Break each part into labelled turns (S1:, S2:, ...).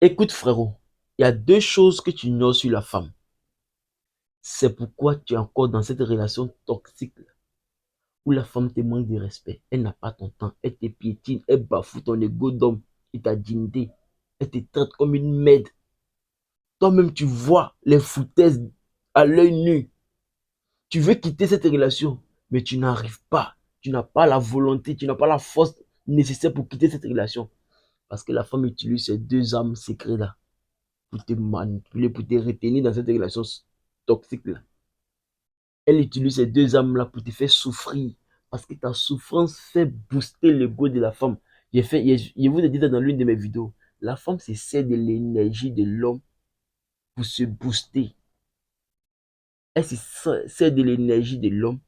S1: Écoute frérot, il y a deux choses que tu ignores sur la femme. C'est pourquoi tu es encore dans cette relation toxique où la femme te manque de respect. Elle n'a pas ton temps, elle te piétine, elle bafoue ton ego d'homme et ta dignité. Elle te traite comme une merde. Toi-même, tu vois les foutaises à l'œil nu. Tu veux quitter cette relation, mais tu n'arrives pas. Tu n'as pas la volonté, tu n'as pas la force nécessaire pour quitter cette relation. Parce que la femme utilise ces deux âmes secrètes-là pour te manipuler, pour te retenir dans cette relation toxique-là. Elle utilise ces deux âmes-là pour te faire souffrir. Parce que ta souffrance fait booster l'ego de la femme. Je vous ai dit ça dans l'une de mes vidéos. La femme se sert de l'énergie de l'homme pour se booster. Elle se sert de l'énergie de l'homme,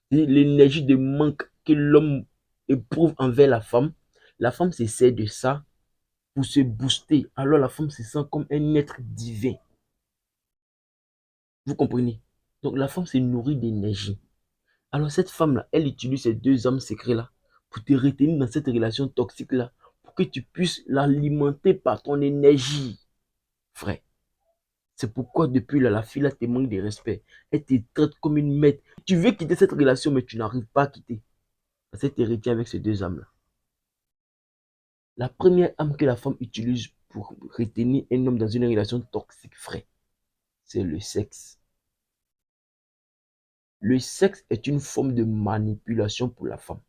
S1: l'énergie de manque que l'homme éprouve envers la femme. La femme se sert de ça pour se booster. Alors la femme se sent comme un être divin. Vous comprenez? Donc la femme se nourrit d'énergie. Alors cette femme-là, elle utilise ces deux âmes secrets-là pour te retenir dans cette relation toxique-là, pour que tu puisses l'alimenter par ton énergie, frère. C'est pourquoi depuis là, la fille-là te manque de respect. Elle te traite comme une maître. Tu veux quitter cette relation, mais tu n'arrives pas à quitter. Parce qu'elle te retient avec ces deux âmes-là. La première âme que la femme utilise pour retenir un homme dans une relation toxique, frère, c'est le sexe. Le sexe est une forme de manipulation pour la femme.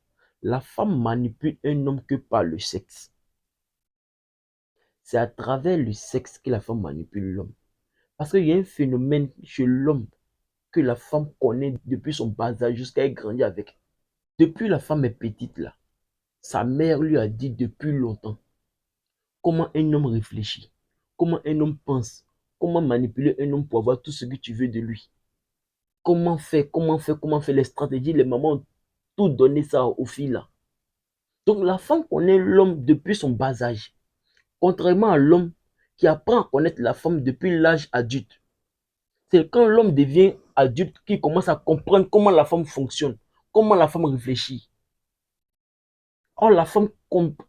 S1: La femme manipule un homme que par le sexe. C'est à travers le sexe que la femme manipule l'homme. Parce qu'il y a un phénomène chez l'homme que la femme connaît depuis son bas âge jusqu'à elle grandir avec. Depuis la femme est petite là, sa mère lui a dit depuis longtemps comment un homme réfléchit, comment un homme pense, comment manipuler un homme pour avoir tout ce que tu veux de lui. Comment faire les stratégies, les mamans ont tout donné ça aux filles là. Donc la femme connaît l'homme depuis son bas âge. Contrairement à l'homme qui apprend à connaître la femme depuis l'âge adulte. C'est quand l'homme devient adulte qu'il commence à comprendre comment la femme fonctionne, comment la femme réfléchit. Or, la femme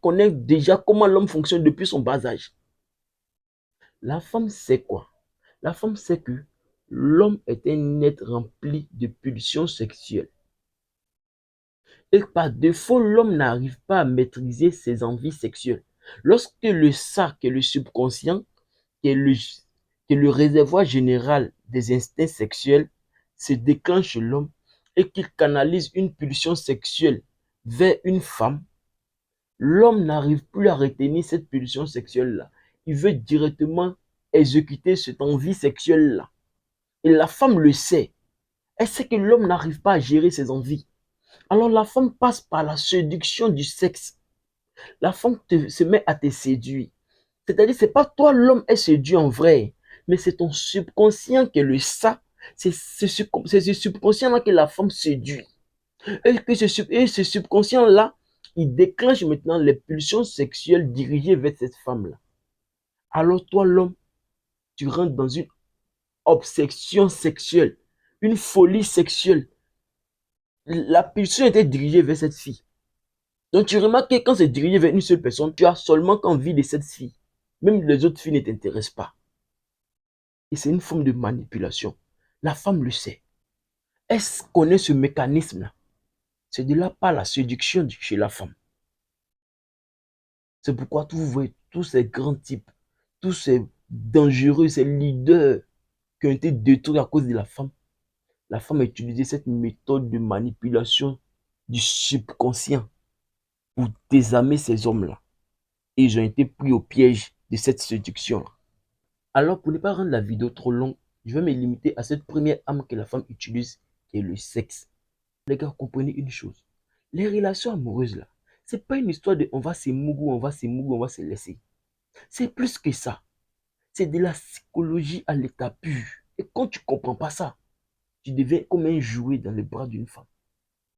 S1: connaît déjà comment l'homme fonctionne depuis son bas âge. La femme sait quoi? La femme sait que l'homme est un être rempli de pulsions sexuelles. Et par défaut, l'homme n'arrive pas à maîtriser ses envies sexuelles. Lorsque le sac et le subconscient, qui est le réservoir général des instincts sexuels, se déclenche chez l'homme et qu'il canalise une pulsion sexuelle vers une femme, l'homme n'arrive plus à retenir cette pulsion sexuelle-là. Il veut directement exécuter cette envie sexuelle-là. Et la femme le sait. Elle sait que l'homme n'arrive pas à gérer ses envies. Alors la femme passe par la séduction du sexe. La femme se met à te séduire. C'est-à-dire, ce n'est pas toi l'homme est séduit en vrai, mais c'est ton subconscient qui est le ça. C'est ce subconscient-là que la femme séduit. Et ce subconscient-là, il déclenche maintenant les pulsions sexuelles dirigées vers cette femme-là. Alors toi, l'homme, tu rentres dans une obsession sexuelle, une folie sexuelle. La pulsion était dirigée vers cette fille. Donc tu remarques que quand c'est dirigé vers une seule personne, tu as seulement envie de cette fille. Même les autres filles ne t'intéressent pas. Et c'est une forme de manipulation. La femme le sait. Elle connaît ce mécanisme-là. C'est de là par la séduction chez la femme. C'est pourquoi vous voyez tous ces grands types, tous ces dangereux, ces leaders qui ont été détruits à cause de la femme. La femme a utilisé cette méthode de manipulation du subconscient pour désarmer ces hommes-là. Et ils ont été pris au piège de cette séduction-là. Alors, pour ne pas rendre la vidéo trop longue, je vais me limiter à cette première arme que la femme utilise, qui est le sexe. Les gars, comprenez une chose. Les relations amoureuses, là, c'est pas une histoire de on va s'émouvoir, on va se laisser. C'est plus que ça. C'est de la psychologie à l'état pur. Et quand tu comprends pas ça, tu deviens comme un jouet dans les bras d'une femme.